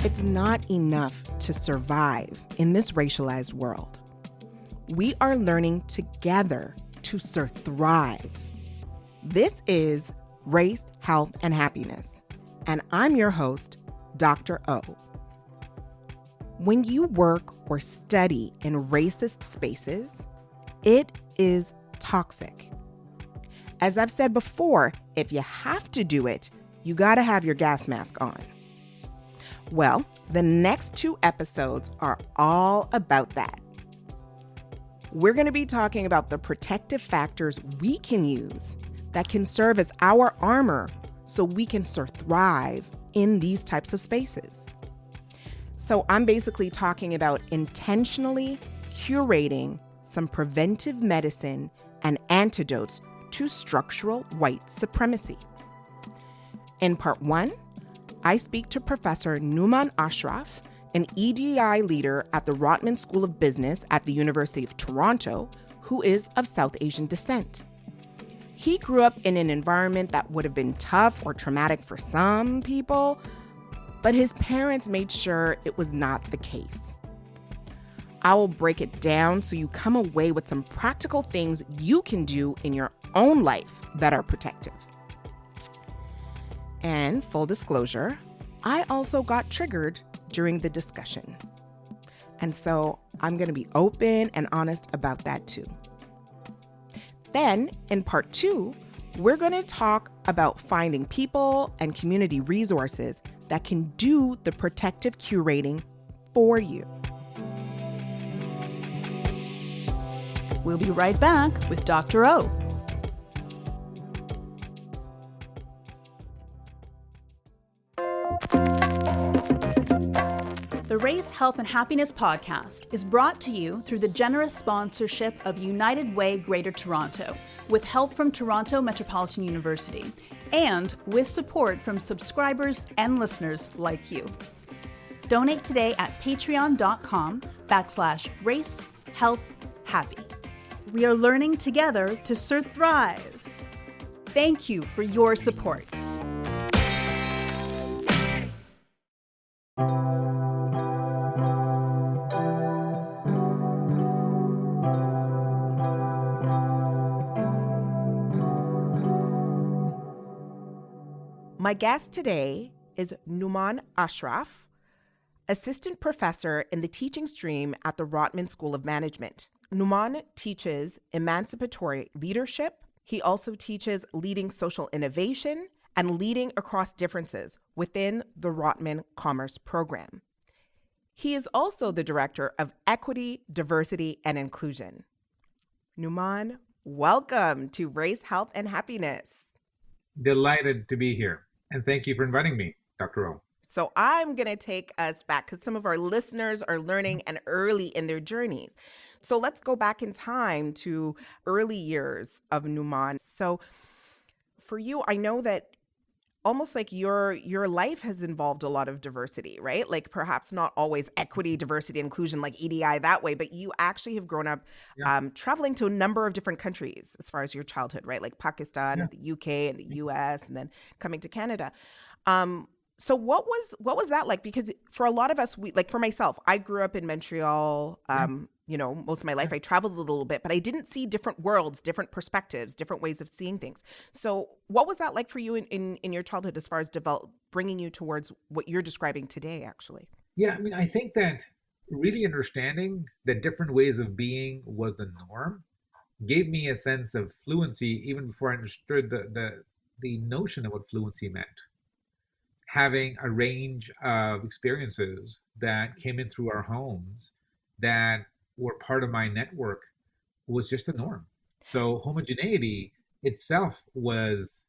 It's not enough to survive in this racialized world. We are learning together to thrive. This is Race, Health, and Happiness, and I'm your host, Dr. O. When you work or study in racist spaces, it is toxic. As I've said before, if you have to do it, you gotta have your gas mask on. Well, the next 2 episodes are all about that. We're gonna be talking about the protective factors we can use that can serve as our armor so we can thrive in these types of spaces. So I'm basically talking about intentionally curating some preventive medicine and antidotes to structural white supremacy. In part 1, I speak to Professor Nouman Ashraf, an EDI leader at the Rotman School of Business at the University of Toronto, who is of South Asian descent. He grew up in an environment that would have been tough or traumatic for some people, but his parents made sure it was not the case. I will break it down so you come away with some practical things you can do in your own life that are protective. And full disclosure, I also got triggered during the discussion. And so I'm going to be open and honest about that too. Then in part 2, we're going to talk about finding people and community resources that can do the protective curating for you. We'll be right back with Dr. O. The Race, Health, and Happiness podcast is brought to you through the generous sponsorship of United Way Greater Toronto, with help from Toronto Metropolitan University, and with support from subscribers and listeners like you. Donate today at patreon.com/racehealthhappy. We are learning together to thrive. Thank you for your support. My guest today is Nouman Ashraf, assistant professor in the teaching stream at the Rotman School of Management. Nouman teaches emancipatory leadership. He also teaches leading social innovation and leading across differences within the Rotman Commerce Program. He is also the director of Equity, Diversity, and Inclusion. Nouman, welcome to Race, Health, and Happiness. Delighted to be here. And thank you for inviting me, Dr. O. So I'm going to take us back because some of our listeners are learning and early in their journeys. So let's go back in time to early years of Nouman. So for you, I know that almost like your life has involved a lot of diversity, right? Like perhaps not always equity, diversity, inclusion, like EDI that way, but you actually have grown up traveling to a number of different countries as far as your childhood, right? Like Pakistan and the UK and the US, and then coming to Canada. So what was that like? Because for a lot of us, like for myself, I grew up in Montreal, most of my life. I traveled a little bit, but I didn't see different worlds, different perspectives, different ways of seeing things. So what was that like for you in your childhood as far as bringing you towards what you're describing today, actually? Yeah, I mean, I think that really understanding that different ways of being was the norm gave me a sense of fluency even before I understood the notion of what fluency meant. Having a range of experiences that came in through our homes that were part of my network was just the norm. So homogeneity itself was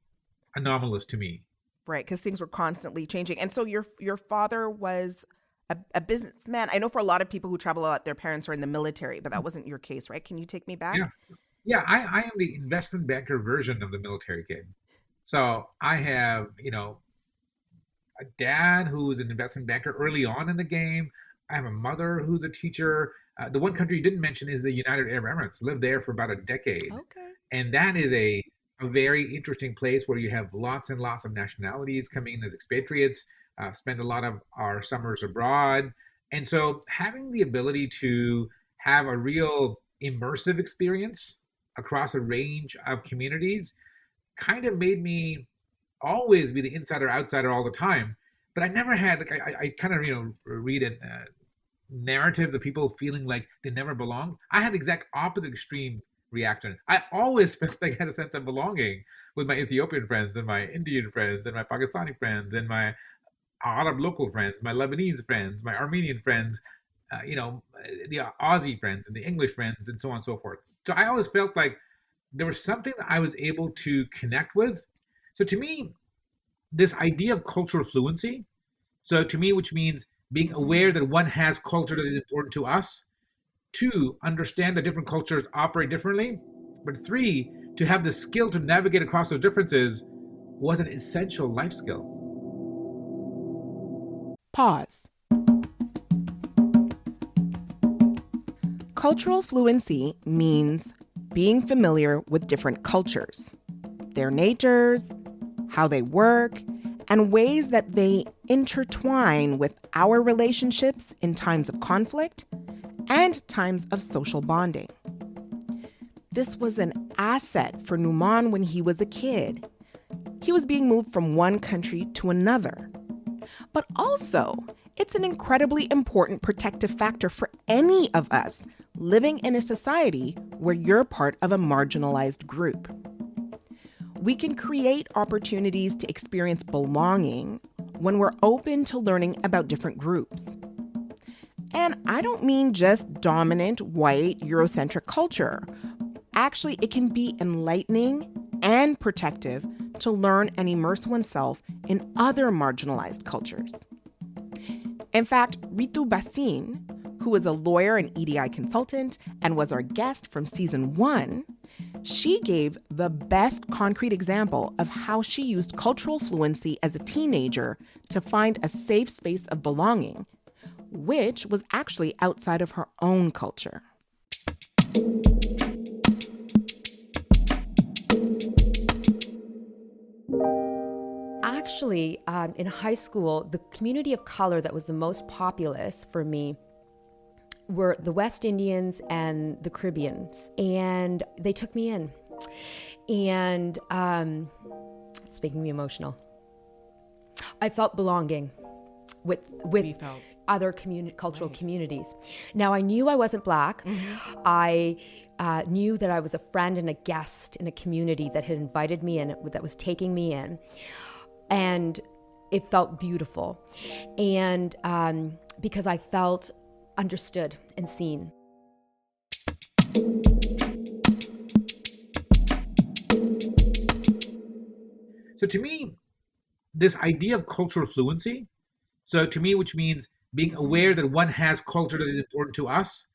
anomalous to me. Right, because things were constantly changing. And so your father was a businessman. I know for a lot of people who travel a lot, their parents are in the military, but that wasn't your case, right? Can you take me back? Yeah, I am the investment banker version of the military kid. So I have, a dad who's an investment banker early on in the game. I have a mother who's a teacher. The one country you didn't mention is the United Arab Emirates. Lived there for about a decade. Okay. And that is a very interesting place where you have lots and lots of nationalities coming in as expatriates, spend a lot of our summers abroad. And so having the ability to have a real immersive experience across a range of communities kind of made me always be the insider outsider all the time. But I never had like I kind of read it narratives of people feeling like they never belong. I had the exact opposite extreme reaction. I always felt like I had a sense of belonging with my Ethiopian friends and my Indian friends and my Pakistani friends and my Arab local friends, my Lebanese friends, my Armenian friends, the Aussie friends and the English friends and so on and so forth. So I always felt like there was something that I was able to connect with. So to me, this idea of cultural fluency, so to me, which means being aware that one has culture that is important to us, two, understand that different cultures operate differently, but three, to have the skill to navigate across those differences was an essential life skill. Pause. Cultural fluency means being familiar with different cultures, their natures, how they work, and ways that they intertwine with our relationships in times of conflict and times of social bonding. This was an asset for Nouman when he was a kid. He was being moved from one country to another. But also, it's an incredibly important protective factor for any of us living in a society where you're part of a marginalized group. We can create opportunities to experience belonging when we're open to learning about different groups. And I don't mean just dominant, white, Eurocentric culture. Actually, it can be enlightening and protective to learn and immerse oneself in other marginalized cultures. In fact, Ritu Basin, who is a lawyer and EDI consultant and was our guest from season 1, she gave the best concrete example of how she used cultural fluency as a teenager to find a safe space of belonging, which was actually outside of her own culture. Actually, in high school, the community of color that was the most populous for me were the West Indians and the Caribbeans, and they took me in. And it's making me emotional. I felt belonging with other cultural communities. Now, I knew I wasn't Black. Mm-hmm. I knew that I was a friend and a guest in a community that had invited me in, that was taking me in. And it felt beautiful. And because I felt understood and seen. So to me, this idea of cultural fluency, so to me, which means being aware that one has culture that is important to us,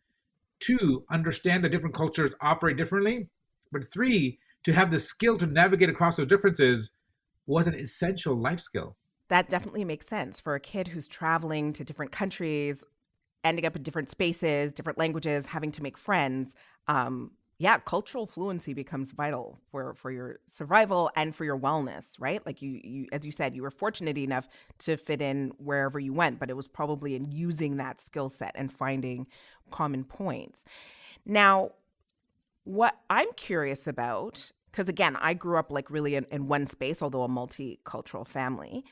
two, understand that different cultures operate differently, but three, to have the skill to navigate across those differences was an essential life skill. That definitely makes sense for a kid who's traveling to different countries, ending up in different spaces, different languages, having to make friends. Cultural fluency becomes vital for your survival and for your wellness, right? Like you, as you said, you were fortunate enough to fit in wherever you went, but it was probably in using that skill set and finding common points. Now, what I'm curious about, because again, I grew up like really in one space, although a multicultural family,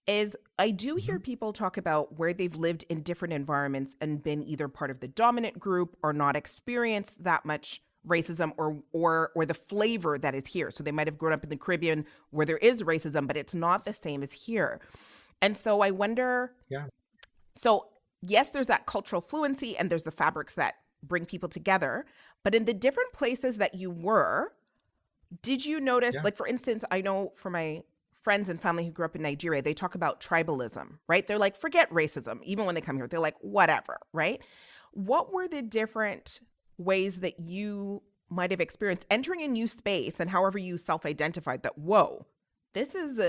is I do hear people talk about where they've lived in different environments and been either part of the dominant group or not experienced that much racism or the flavor that is here. So they might have grown up in the Caribbean where there is racism, but it's not the same as here. And so I wonder, so yes, there's that cultural fluency and there's the fabrics that bring people together, but in the different places that you were, did you notice, like, for instance, I know for my friends and family who grew up in Nigeria, they talk about tribalism, right? They're like, forget racism. Even when they come here, they're like, whatever, right? What were the different ways that you might have experienced entering a new space and however you self-identified that, whoa, this is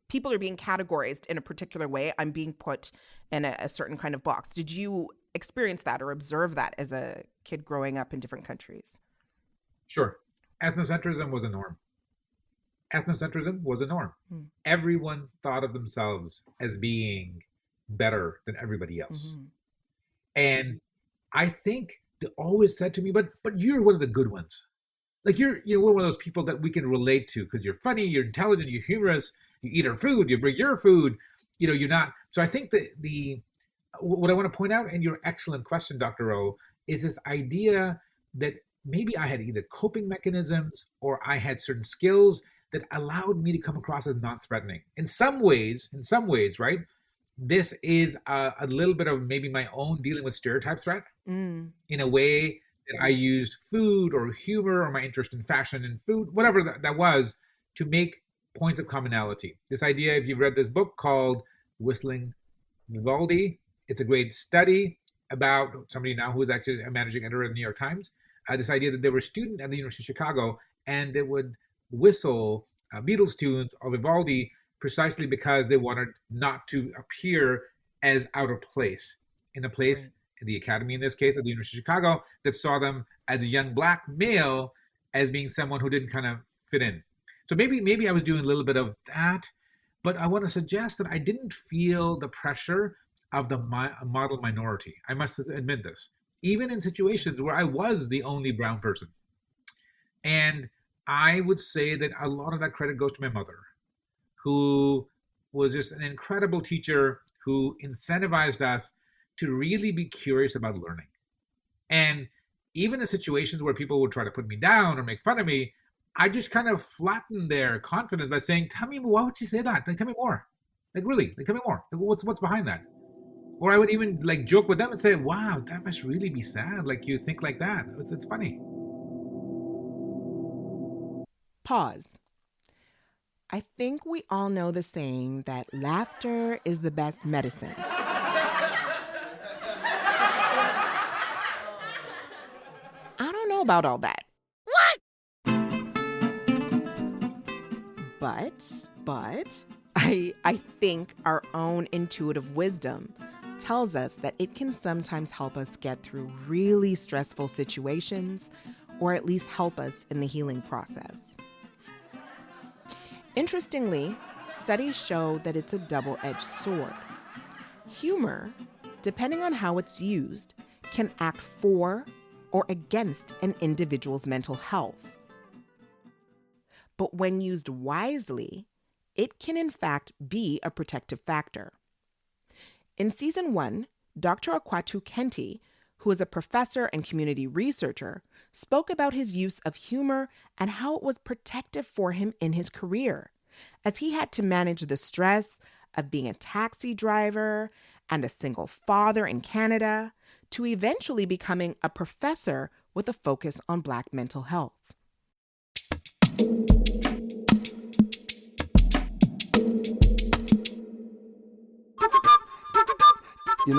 people are being categorized in a particular way. I'm being put in a certain kind of box. Did you experience that or observe that as a kid growing up in different countries? Sure. Ethnocentrism was a norm. ethnocentrism was a norm. Hmm. Everyone thought of themselves as being better than everybody else. Mhm. And I think they always said to me, but you're one of the good ones. Like you're one of those people that we can relate to because you're funny, you're intelligent, you're humorous, you eat our food, you bring your food, you're not. So I think that the what I want to point out in your excellent question, Dr. O, is this idea that maybe I had either coping mechanisms or I had certain skills that allowed me to come across as non-threatening. In some ways, right? This is a little bit of maybe my own dealing with stereotype threat Mm. in a way that I used food or humor or my interest in fashion and food, whatever that was, to make points of commonality. This idea, if you've read this book called Whistling Vivaldi, it's a great study about somebody now who is actually a managing editor of the New York Times. This idea that there were a student at the University of Chicago and they would whistle Beatles tunes of Vivaldi precisely because they wanted not to appear as out of place in a place, Right. the academy in this case at the University of Chicago, that saw them as a young black male as being someone who didn't kind of fit in. So maybe I was doing a little bit of that, but I want to suggest that I didn't feel the pressure of the model minority. I must admit this, even in situations where I was the only brown person. And I would say that a lot of that credit goes to my mother, who was just an incredible teacher who incentivized us to really be curious about learning. And even in situations where people would try to put me down or make fun of me, I just kind of flattened their confidence by saying, "Tell me, why would you say that? Like, tell me more. Like, really? Like, tell me more. Like, what's behind that?" Or I would even like joke with them and say, "Wow, that must really be sad. Like, you think like that. It's funny." Pause. I think we all know the saying that laughter is the best medicine. I don't know about all that. But I think our intuitive intuitive wisdom tells us that it can sometimes help us get through really stressful situations, or at least help us in the healing process. Interestingly, studies show that it's a double-edged sword. Humor, depending on how it's used, can act for or against an individual's mental health. But when used wisely, it can in fact be a protective factor. In season 1, Dr. Akwatu Kenti, who is a professor and community researcher, spoke about his use of humor and how it was protective for him in his career, as he had to manage the stress of being a taxi driver and a single father in Canada, to eventually becoming a professor with a focus on Black mental health.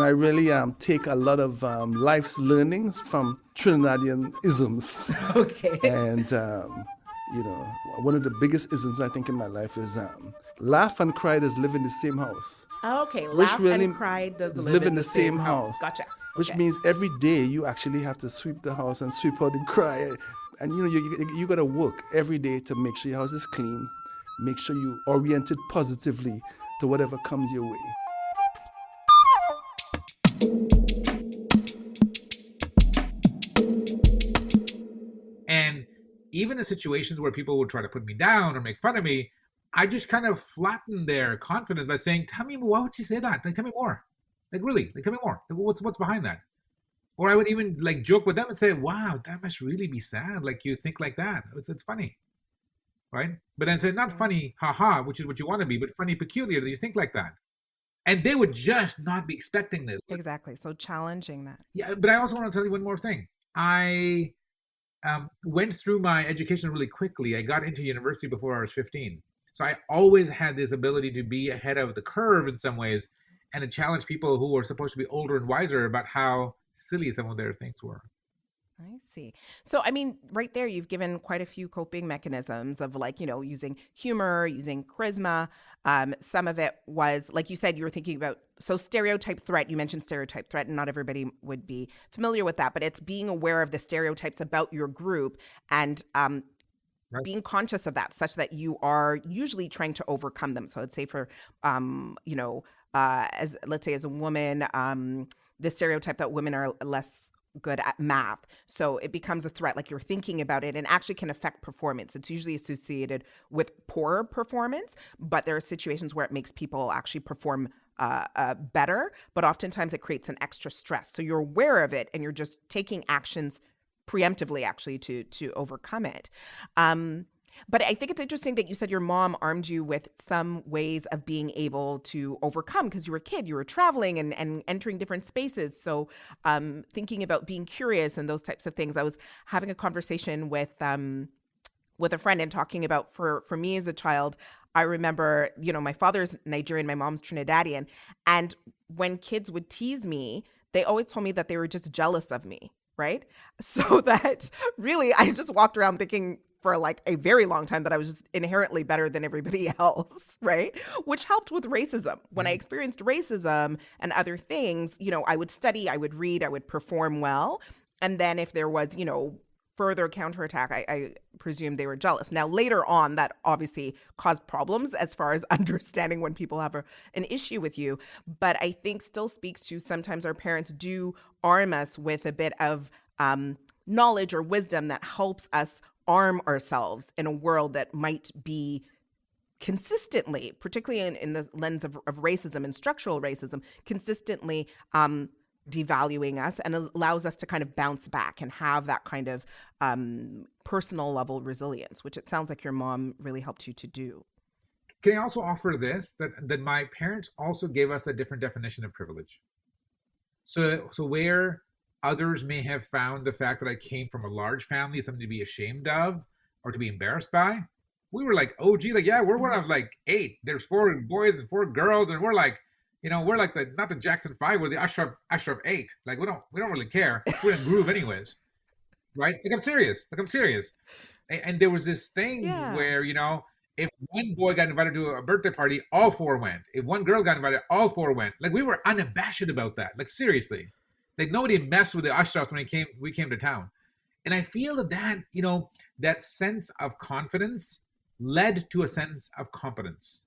I really take a lot of life's learnings from Trinidadian isms. Okay. And, one of the biggest isms I think in my life is laugh and cry does live in the same house. Okay, Which laugh really and cry does live in the same house. Gotcha. Which Okay. means every day you actually have to sweep the house and sweep out the cry. And you got to work every day to make sure your house is clean, make sure you orient it positively to whatever comes your way. And even in situations where people would try to put me down or make fun of me, I just kind of flattened their confidence by saying, "Tell me, why would you say that? Like, tell me more. Like, really? Like, tell me more. Like, what's behind that?" Or I would even like joke with them and say, "Wow, that must really be sad. Like, you think like that. It's funny." Right? But then say, not funny, haha, which is what you want to be, but funny, peculiar that you think like that. And they would just not be expecting this. Exactly. So challenging that. Yeah, but I also want to tell you one more thing. I went through my education really quickly. I got into university before I was 15. So I always had this ability to be ahead of the curve in some ways and to challenge people who were supposed to be older and wiser about how silly some of their things were. I see. So, I mean, right there, you've given quite a few coping mechanisms of using humor, using charisma. Some of it was, like you said, you were thinking about, so stereotype threat, you mentioned stereotype threat, and not everybody would be familiar with that, but it's being aware of the stereotypes about your group and Right. being conscious of that such that you are usually trying to overcome them. So I'd say for, as let's say as a woman, the stereotype that women are less good at math. So it becomes a threat, like you're thinking about it and actually can affect performance. It's usually associated with poor performance, but there are situations where it makes people actually perform better, but oftentimes it creates an extra stress. So you're aware of it and you're just taking actions preemptively actually to overcome it. But I think it's interesting that you said your mom armed you with some ways of being able to overcome because you were a kid, you were traveling and entering different spaces. So thinking about being curious and those types of things. I was having a conversation with a friend and talking about for me as a child, I remember, my father's Nigerian, my mom's Trinidadian. And when kids would tease me, they always told me that they were just jealous of me, right? So that really, I just walked around thinking for like a very long time that I was just inherently better than everybody else, right? Which helped with racism. When I experienced racism and other things, I would study, I would read, I would perform well. And then if there was, further counterattack, I presume they were jealous. Now, later on, that obviously caused problems as far as understanding when people have an issue with you. But I think still speaks to sometimes our parents do arm us with a bit of knowledge or wisdom that helps us arm ourselves in a world that might be consistently, particularly in the lens of racism and structural racism, consistently devaluing us, and allows us to kind of bounce back and have that kind of personal level resilience, which it sounds like your mom really helped you to do. Can I also offer this, that my parents also gave us a different definition of privilege. So where others may have found the fact that I came from a large family something to be ashamed of or to be embarrassed by, we were like, oh, gee, like, yeah, we're one of like 8. There's 4 boys and 4 girls, and we're like, we're like not the Jackson 5, we're the Ashraf 8. Like, we don't really care. We're in groove anyways, right? Like, I'm serious. And there was this thing where, if one boy got invited to a birthday party, all 4 went. If one girl got invited, all 4 went. Like, we were unabashed about that. Like, seriously. Like, nobody messed with the Ashrafs when we came to town. And I feel that, that sense of confidence led to a sense of competence,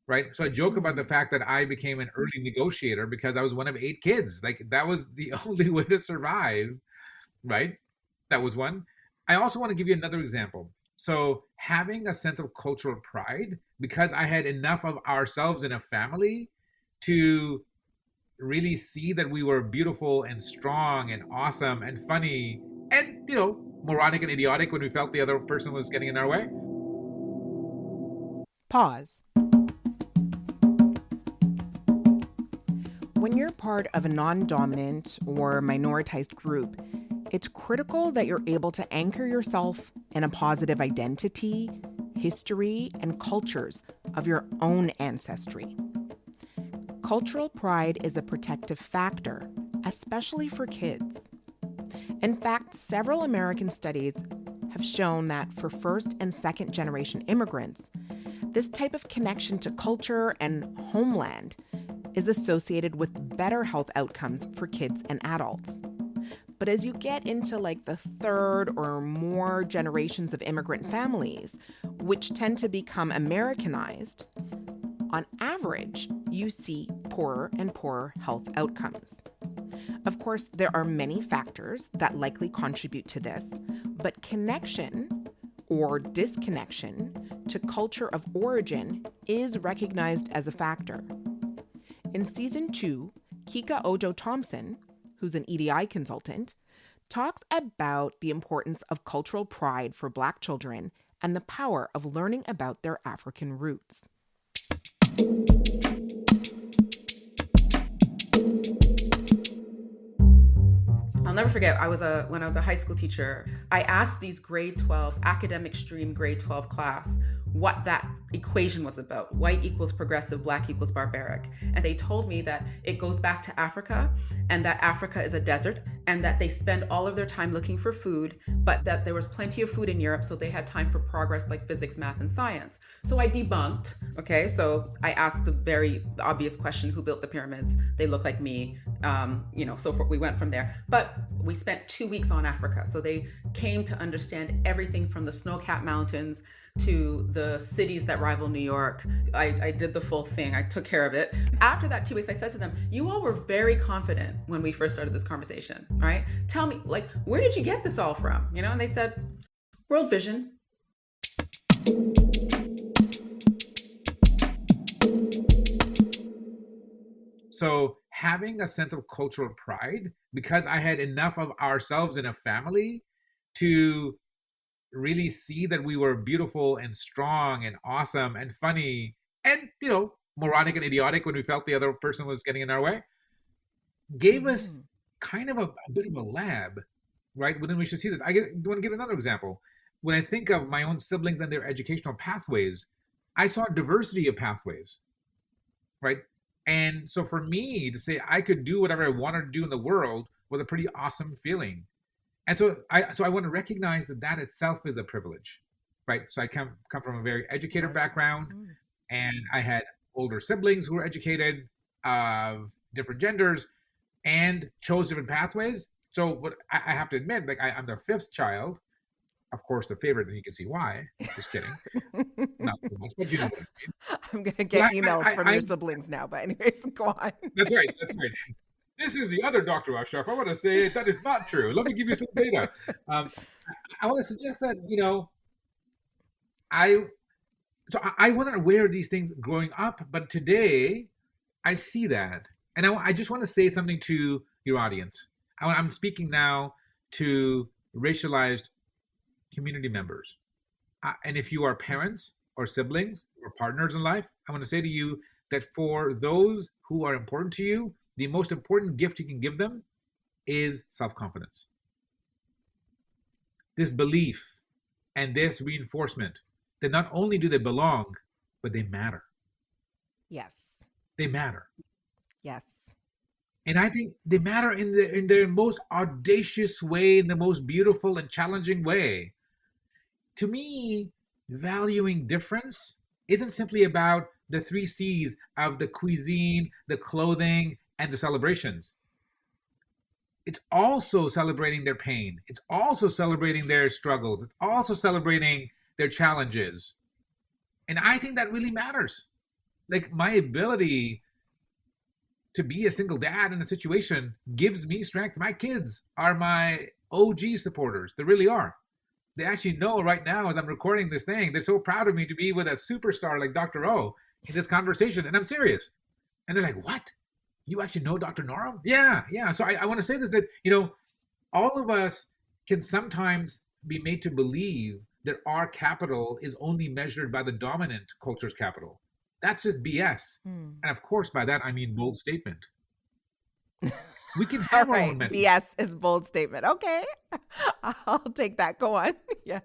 right? So I joke about the fact that I became an early negotiator because I was one of 8 kids. Like, that was the only way to survive, right? That was one. I also want to give you another example. So having a sense of cultural pride, because I had enough of ourselves in a family to really see that we were beautiful and strong and awesome and funny and, moronic and idiotic when we felt the other person was getting in our way. Pause. When you're part of a non-dominant or minoritized group, it's critical that you're able to anchor yourself in a positive identity, history, and cultures of your own ancestry. Cultural pride is a protective factor, especially for kids. In fact, several American studies have shown that for first and second generation immigrants, this type of connection to culture and homeland is associated with better health outcomes for kids and adults. But as you get into like the third or more generations of immigrant families, which tend to become Americanized, on average, you see poorer and poorer health outcomes. Of course, there are many factors that likely contribute to this, but connection or disconnection to culture of origin is recognized as a factor. In season 2, Kika Ojo-Thompson, who's an EDI consultant, talks about the importance of cultural pride for Black children and the power of learning about their African roots. I'll never forget, when I was a high school teacher, I asked these grade 12, academic stream grade 12 class, what that equation was about. White equals progressive, Black equals barbaric. And they told me that it goes back to Africa, and that Africa is a desert, and that they spend all of their time looking for food, but that there was plenty of food in Europe, so they had time for progress like physics, math, and science. So I debunked, okay? So I asked the very obvious question, who built the pyramids? They look like me, so we went from there. But we spent 2 weeks on Africa, so they came to understand everything from the snow-capped mountains to the cities that rival New York. I did the full thing. I took care of it. After that 2 weeks, I said to them, you all were very confident when we first started this conversation, right? Tell me, like, where did you get this all from? And they said, World Vision. So having a sense of cultural pride, because I had enough of ourselves in a family to really see that we were beautiful and strong and awesome and funny and, moronic and idiotic when we felt the other person was getting in our way, gave us kind of a bit of a lab, right? Within we should see this. I want to give another example. When I think of my own siblings and their educational pathways, I saw diversity of pathways, right? And so for me to say I could do whatever I wanted to do in the world was a pretty awesome feeling. And so I want to recognize that itself is a privilege, right? So I come from a very educated background, and I had older siblings who were educated, of different genders, and chose different pathways. So what I have to admit, like I'm the fifth child, of course, the favorite, and you can see why. Just kidding. Not so much, but you know what I mean. I'm going to get emails from your siblings now, but anyways, go on. That's right. This is the other Dr. Ashraf. I want to say that is not true. Let me give you some data. I want to suggest that, I wasn't aware of these things growing up, but today I see that. And I just want to say something to your audience. I'm speaking now to racialized community members. And if you are parents or siblings or partners in life, I want to say to you that for those who are important to you, the most important gift you can give them is self-confidence. This belief and this reinforcement that not only do they belong, but they matter. Yes. They matter. Yes. And I think they matter in their most audacious way, in the most beautiful and challenging way. To me, valuing difference isn't simply about the 3 C's of the cuisine, the clothing, and the celebrations. It's also celebrating their pain. It's also celebrating their struggles. It's also celebrating their challenges. And I think that really matters. Like my ability to be a single dad in a situation gives me strength. My kids are my OG supporters. They really are. They actually know right now as I'm recording this thing, they're so proud of me to be with a superstar like Dr. O in this conversation. And I'm serious. And they're like, what? You actually know Dr. Norum? Yeah. So I want to say this, that, all of us can sometimes be made to believe that our capital is only measured by the dominant culture's capital. That's just BS. And of course, by that, I mean bold statement. We can have our own metrics. BS is bold statement. Okay. I'll take that. Go on. Yes.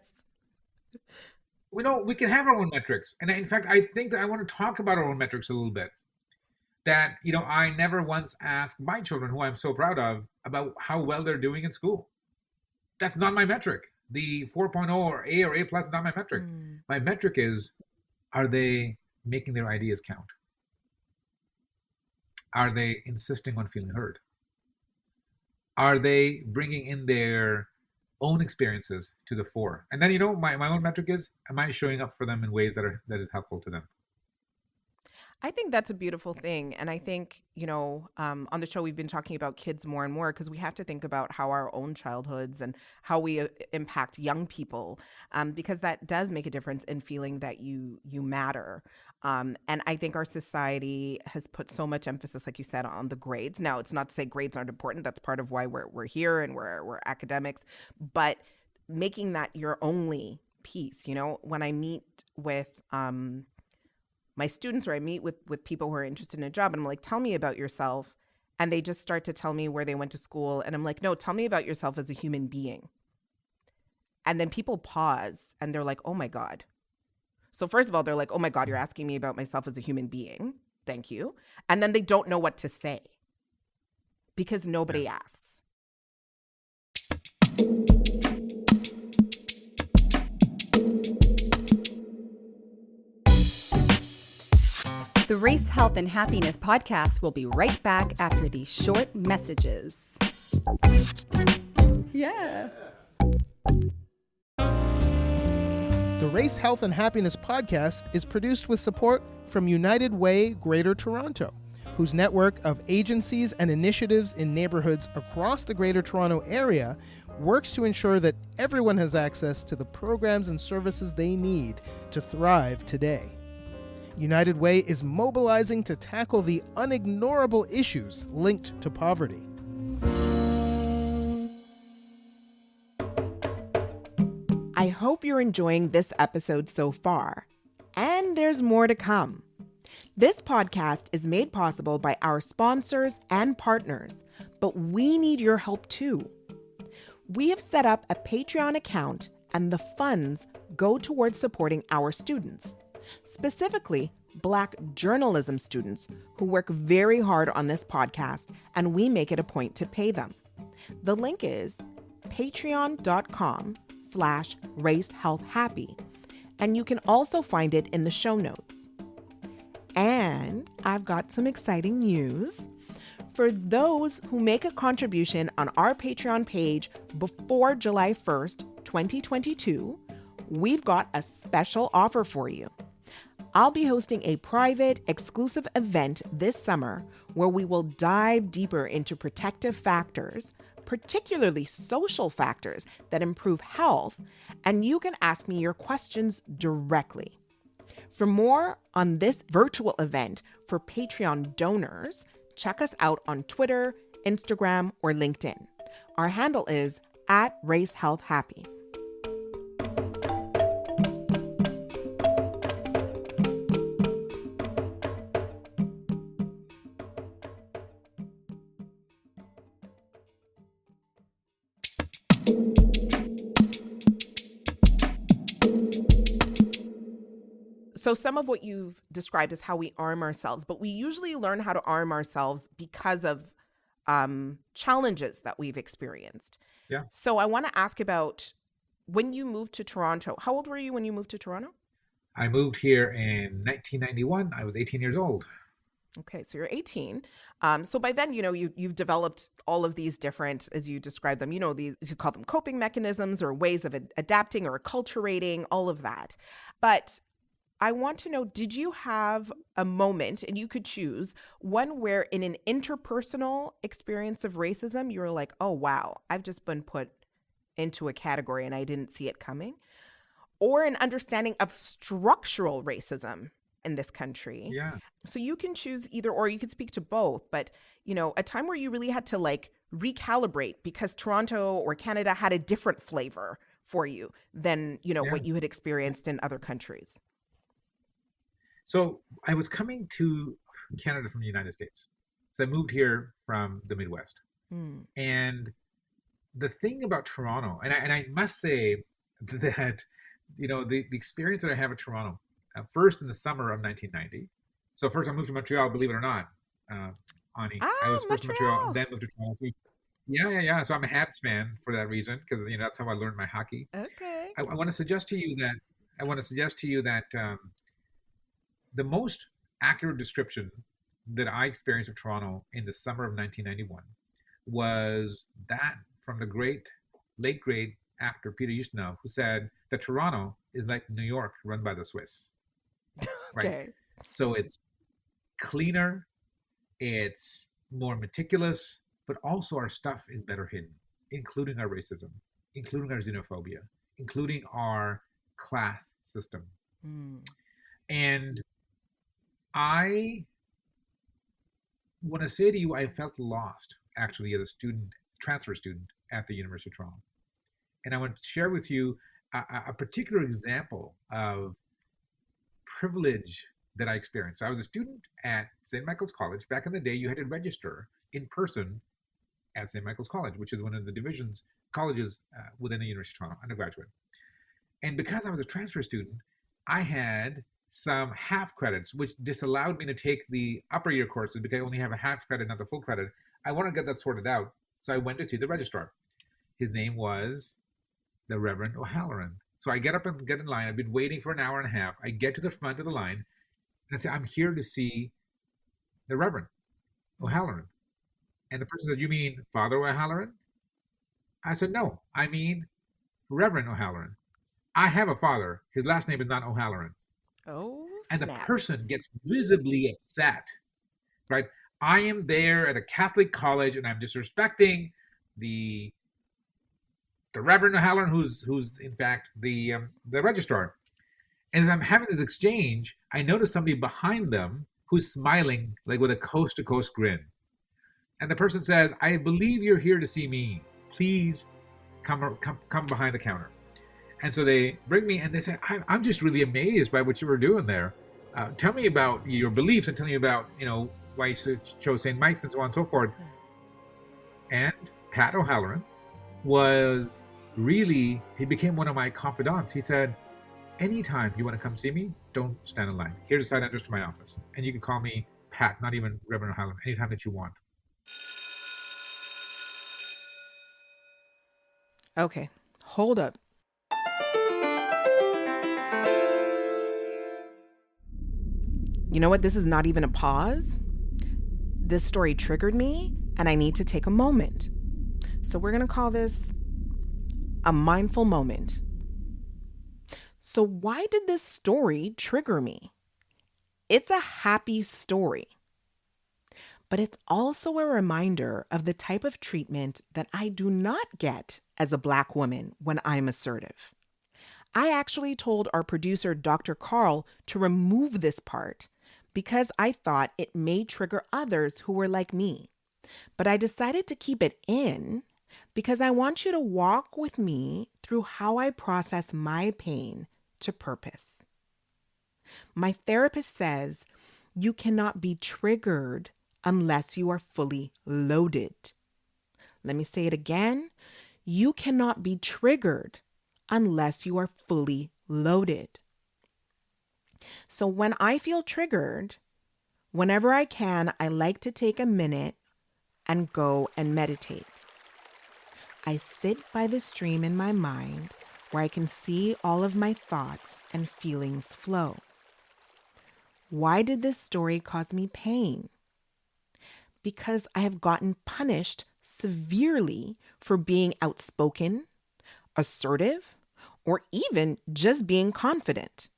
We can have our own metrics. And in fact, I think that I want to talk about our own metrics a little bit. That, I never once asked my children, who I'm so proud of, about how well they're doing in school. That's not my metric. The 4.0 or A plus is not my metric. My metric is, are they making their ideas count? Are they insisting on feeling heard? Are they bringing in their own experiences to the fore? And then, my own metric is, am I showing up for them in ways that is helpful to them? I think that's a beautiful thing. And I think, on the show, we've been talking about kids more and more because we have to think about how our own childhoods and how we impact young people, because that does make a difference in feeling that you matter. And I think our society has put so much emphasis, like you said, on the grades. Now, it's not to say grades aren't important. That's part of why we're here and we're academics. But making that your only piece, when I meet with my students or I meet with people who are interested in a job and I'm like, tell me about yourself. And they just start to tell me where they went to school. And I'm like, no, tell me about yourself as a human being. And then people pause and they're like, oh my God. So first of all, they're like, oh my God, you're asking me about myself as a human being. Thank you. And then they don't know what to say because nobody asks. The Race, Health, and Happiness podcast will be right back after these short messages. Yeah. The Race, Health, and Happiness podcast is produced with support from United Way Greater Toronto, whose network of agencies and initiatives in neighborhoods across the Greater Toronto area works to ensure that everyone has access to the programs and services they need to thrive today. United Way is mobilizing to tackle the unignorable issues linked to poverty. I hope you're enjoying this episode so far, and there's more to come. This podcast is made possible by our sponsors and partners, but we need your help too. We have set up a Patreon account, and the funds go towards supporting our students, specifically Black journalism students who work very hard on this podcast, and we make it a point to pay them. The link is patreon.com/RaceHealth&Happy, and you can also find it in the show notes. And I've got some exciting news. For those who make a contribution on our Patreon page before July 1st, 2022, we've got a special offer for you. I'll be hosting a private, exclusive event this summer where we will dive deeper into protective factors, particularly social factors that improve health, and you can ask me your questions directly. For more on this virtual event for Patreon donors, check us out on Twitter, Instagram, or LinkedIn. Our handle is @RaceHealth&Happy. So some of what you've described is how we arm ourselves, but we usually learn how to arm ourselves because of challenges that we've experienced. Yeah. So I want to ask about when you moved to Toronto. How old were you when you moved to Toronto? I moved here in 1991. I was 18 years old. Okay, so you're 18. So by then, you've developed all of these different, as you describe them, you could call them coping mechanisms or ways of adapting or acculturating, all of that. But I want to know, did you have a moment, and you could choose one where in an interpersonal experience of racism, you were like, oh, wow, I've just been put into a category and I didn't see it coming? Or an understanding of structural racism in this country? Yeah. So you can choose either, or you could speak to both, but, a time where you really had to recalibrate because Toronto or Canada had a different flavor for you than, what you had experienced in other countries. So I was coming to Canada from the United States. So I moved here from the Midwest. And the thing about Toronto, and I must say that, the experience that I have at Toronto, first in the summer of 1990. So first I moved to Montreal, believe it or not, Onye. I was first in Montreal, then moved to Toronto. Yeah. So I'm a Habs fan for that reason, because that's how I learned my hockey. Okay. I want to suggest to you that the most accurate description that I experienced of Toronto in the summer of 1991 was that from the late great actor Peter Ustinov, who said that Toronto is like New York run by the Swiss. Right? Okay. So it's cleaner, it's more meticulous, but also our stuff is better hidden, including our racism, including our xenophobia, including our class system. And I want to say to you, I felt lost actually as a transfer student at the University of Toronto. And I want to share with you a particular example of privilege that I experienced. I was a student at St. Michael's College. Back in the day, you had to register in person at St. Michael's College, which is one of the colleges within the University of Toronto, undergraduate. And because I was a transfer student, I had some half credits, which disallowed me to take the upper year courses because I only have a half credit, not the full credit. I want to get that sorted out. So I went to see the registrar. His name was the Reverend O'Halloran. So I get up and get in line. I've been waiting for an hour and a half. I get to the front of the line. And I said, I'm here to see the Reverend O'Halloran. And the person said, you mean Father O'Halloran? I said, no, I mean Reverend O'Halloran. I have a father. His last name is not O'Halloran. Oh, And the snap. person gets visibly upset, right? I am there at a Catholic college and I'm disrespecting the Reverend O'Halloran, who's in fact the registrar. And as I'm having this exchange, I notice somebody behind them who's smiling like with a coast to coast grin. And the person says, I believe you're here to see me. Please come behind the counter. And so they bring me and they say, I'm just really amazed by what you were doing there. Tell me about your beliefs and tell me about, why you chose St. Mike's and so on and so forth. And Pat O'Halloran he became one of my confidants. He said, anytime you want to come see me, don't stand in line. Here's the side entrance to my office. And you can call me Pat, not even Reverend O'Halloran, anytime that you want. Okay, hold up. You know what? This is not even a pause. This story triggered me, and I need to take a moment. So we're going to call this a mindful moment. So why did this story trigger me? It's a happy story, but it's also a reminder of the type of treatment that I do not get as a Black woman when I'm assertive. I actually told our producer, Dr. Carl, to remove this part because I thought it may trigger others who were like me. But I decided to keep it in because I want you to walk with me through how I process my pain to purpose. My therapist says you cannot be triggered unless you are fully loaded. Let me say it again. You cannot be triggered unless you are fully loaded. So when I feel triggered, whenever I can, I like to take a minute and go and meditate. I sit by the stream in my mind where I can see all of my thoughts and feelings flow. Why did this story cause me pain? Because I have gotten punished severely for being outspoken, assertive, or even just being confident.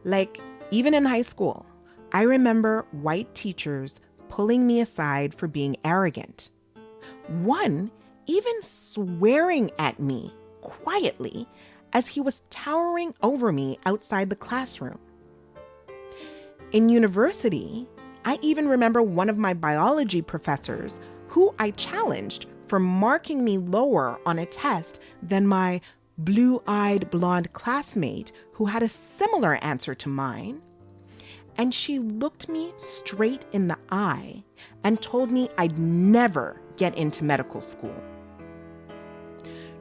Like, even in high school, I remember white teachers pulling me aside for being arrogant. One even swearing at me quietly as he was towering over me outside the classroom. In university, I even remember one of my biology professors who I challenged for marking me lower on a test than my blue-eyed blonde classmate who had a similar answer to mine. And she looked me straight in the eye and told me I'd never get into medical school.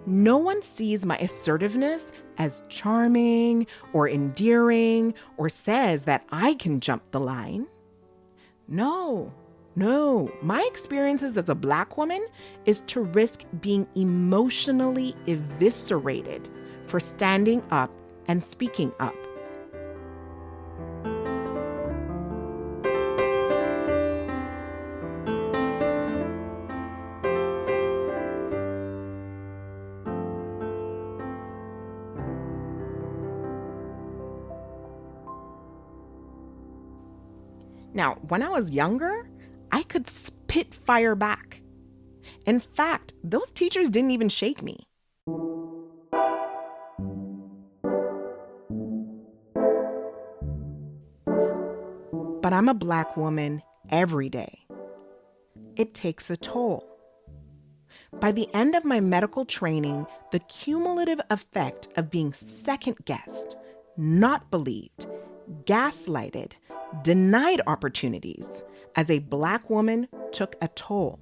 No one sees my assertiveness as charming or endearing or says that I can jump the line. No. My experiences as a Black woman is to risk being emotionally eviscerated for standing up and speaking up. Now, when I was younger, I could spit fire back. In fact, those teachers didn't even shake me. But I'm a Black woman every day. It takes a toll. By the end of my medical training, the cumulative effect of being second-guessed, not believed, gaslighted, denied opportunities as a Black woman took a toll.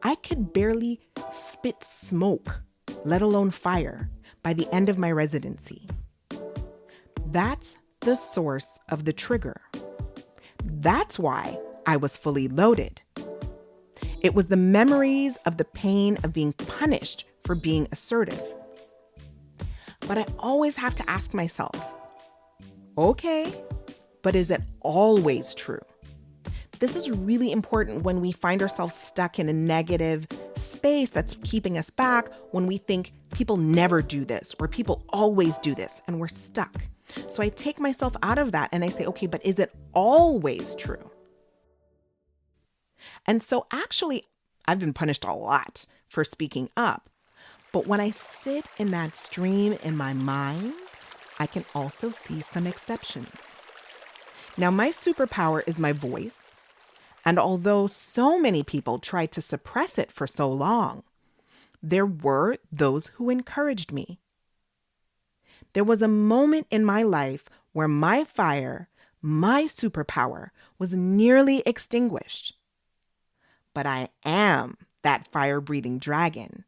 I could barely spit smoke, let alone fire, by the end of my residency. That's the source of the trigger. That's why I was fully loaded. It was the memories of the pain of being punished for being assertive. But I always have to ask myself, okay, but is it always true? This is really important when we find ourselves stuck in a negative space that's keeping us back, when we think people never do this or people always do this and we're stuck. So I take myself out of that and I say, okay, but is it always true? And so actually, I've been punished a lot for speaking up. But when I sit in that stream in my mind, I can also see some exceptions. Now, my superpower is my voice. And although so many people tried to suppress it for so long, there were those who encouraged me. There was a moment in my life where my fire, my superpower, was nearly extinguished. But I am that fire-breathing dragon,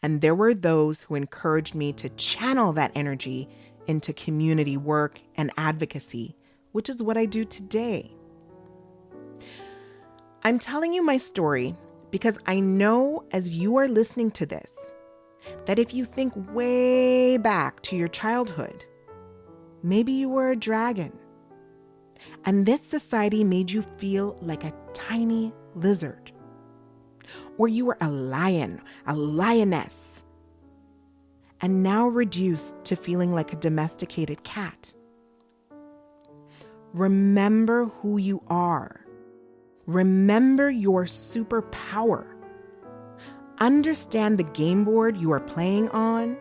and there were those who encouraged me to channel that energy into community work and advocacy, which is what I do today. I'm telling you my story because I know as you are listening to this, that if you think way back to your childhood, maybe you were a dragon, and this society made you feel like a tiny lizard, or you were a lion, a lioness, and now reduced to feeling like a domesticated cat. Remember who you are. Remember your superpower. Understand the game board you are playing on,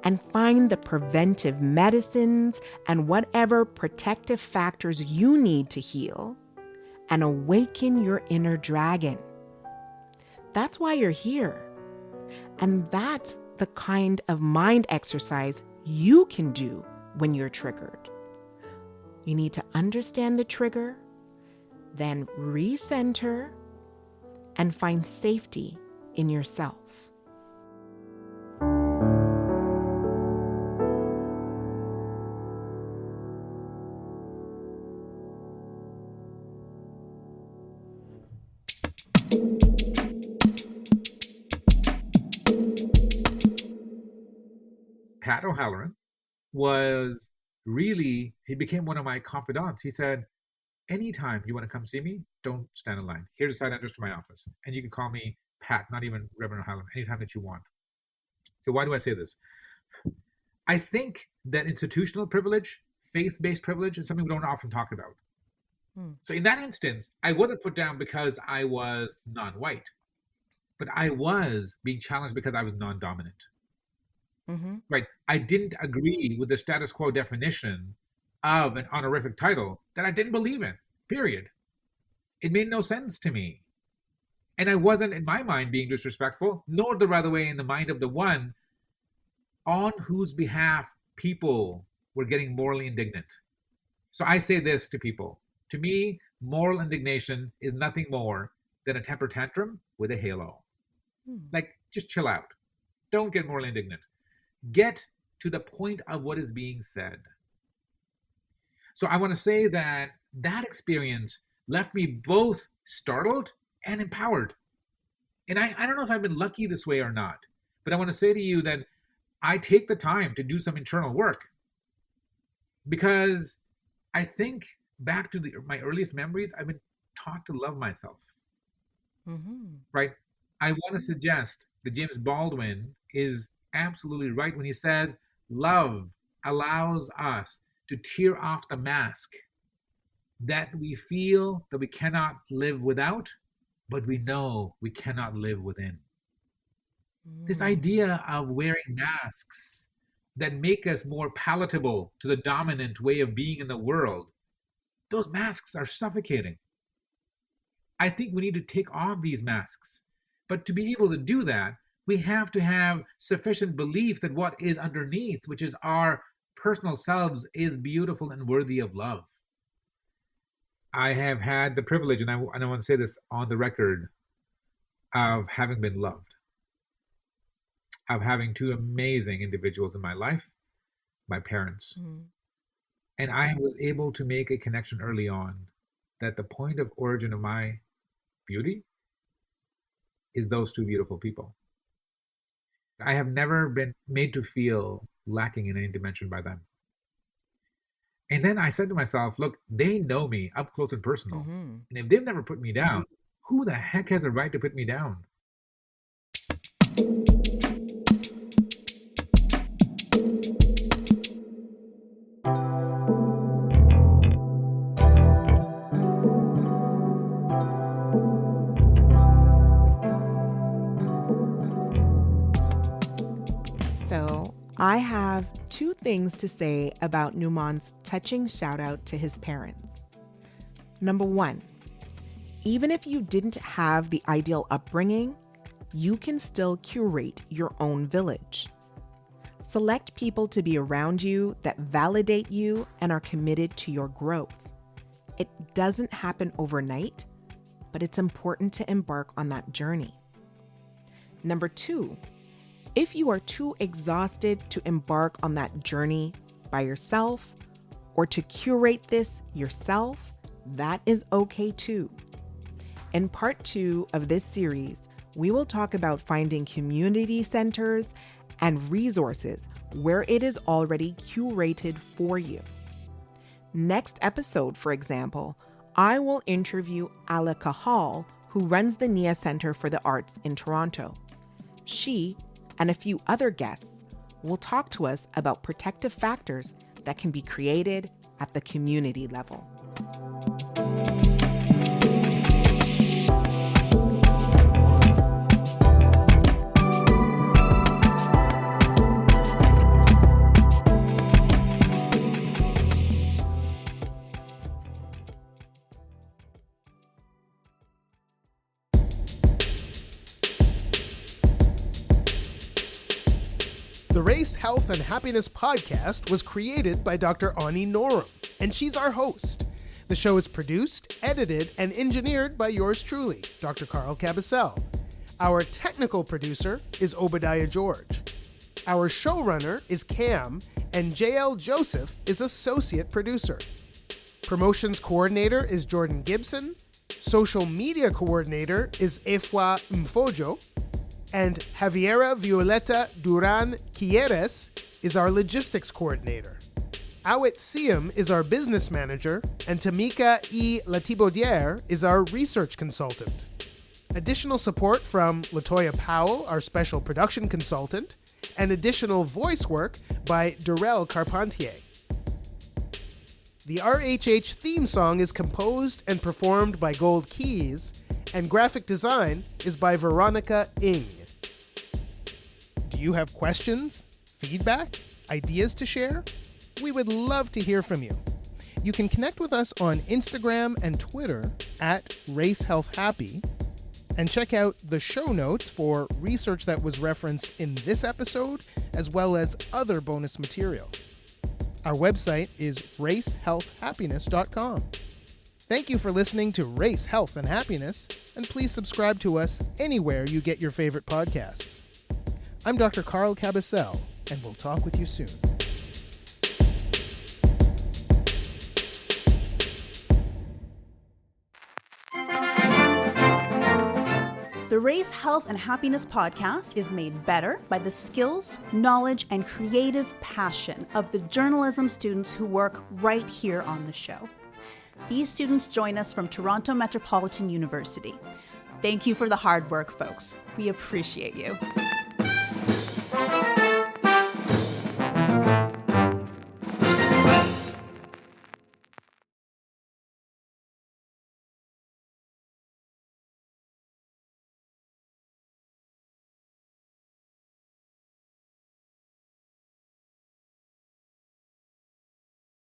and find the preventive medicines and whatever protective factors you need to heal and awaken your inner dragon. That's why you're here. And that's the kind of mind exercise you can do when you're triggered. You need to understand the trigger, then recenter, and find safety in yourself. Pat O'Halloran was really, he became one of my confidants. He said, anytime you want to come see me, don't stand in line. Here's the side entrance to my office. And you can call me Pat, not even Reverend O'Halloran, anytime that you want. So why do I say this? I think that institutional privilege, faith-based privilege, is something we don't often talk about. So in that instance, I wouldn't put down because I was non-white, but I was being challenged because I was non-dominant. Right? I didn't agree with the status quo definition of an honorific title that I didn't believe in, period. It made no sense to me. And I wasn't, in my mind, being disrespectful, nor the other way in the mind of the one on whose behalf people were getting morally indignant. So I say this to people. To me, moral indignation is nothing more than a temper tantrum with a halo. Like, just chill out. Don't get morally indignant. Get to the point of what is being said. So I want to say that that experience left me both startled and empowered. And I don't know if I've been lucky this way or not, but I want to say to you that I take the time to do some internal work, because I think back to my earliest memories, I've been taught to love myself. Right? I want to suggest that James Baldwin is absolutely right when he says love allows us to tear off the mask that we feel that we cannot live without, but we know we cannot live within. This idea of wearing masks that make us more palatable to the dominant way of being in the world, those masks are suffocating. I think we need to take off these masks. But to be able to do that, we have to have sufficient belief that what is underneath, which is our personal selves, is beautiful and worthy of love. I have had the privilege, and I want to say this on the record, of having been loved, of having two amazing individuals in my life, my parents. And I was able to make a connection early on that the point of origin of my beauty is those two beautiful people. I have never been made to feel lacking in any dimension by them. And then I said to myself, look, they know me up close and personal. And if they've never put me down, who the heck has a right to put me down? So I have two things to say about Nouman's touching shout out to his parents. Number one, even if you didn't have the ideal upbringing, you can still curate your own village. Select people to be around you that validate you and are committed to your growth. It doesn't happen overnight, but it's important to embark on that journey. Number two, if you are too exhausted to embark on that journey by yourself or to curate this yourself, that is okay too. In part 2 of this series, we will talk about finding community centers and resources where it is already curated for you. Next episode, for example, I will interview Alika Hall, who runs the Nia Center for the Arts in Toronto. She and a few other guests will talk to us about protective factors that can be created at the community level. The Race, Health, and Happiness podcast was created by Dr. Onye, and she's our host. The show is produced, edited, and engineered by yours truly, Dr. Carl Cabasel. Our technical producer is Obadiah George. Our showrunner is Cam, and JL Joseph is associate producer. Promotions coordinator is Jordan Gibson. Social media coordinator is Efwa Mfojo. And Javiera Violeta Duran Quieres is our logistics coordinator. Awit Siem is our business manager, and Tamika E. Latibaudiere is our research consultant. Additional support from Latoya Powell, our special production consultant, and additional voice work by Darrell Carpentier. The RHH theme song is composed and performed by Gold Keys, and graphic design is by Veronica Ng. Do you have questions, feedback, ideas to share? We would love to hear from you. You can connect with us on Instagram and Twitter at RaceHealth&Happy, and check out the show notes for research that was referenced in this episode, as well as other bonus material. Our website is RaceHealth&Happiness.com. Thank you for listening to Race, Health, and Happiness, and please subscribe to us anywhere you get your favorite podcasts. I'm Dr. Carl Cabasel, and we'll talk with you soon. The Race, Health, and Happiness podcast is made better by the skills, knowledge, and creative passion of the journalism students who work right here on the show. These students join us from Toronto Metropolitan University. Thank you for the hard work, folks. We appreciate you.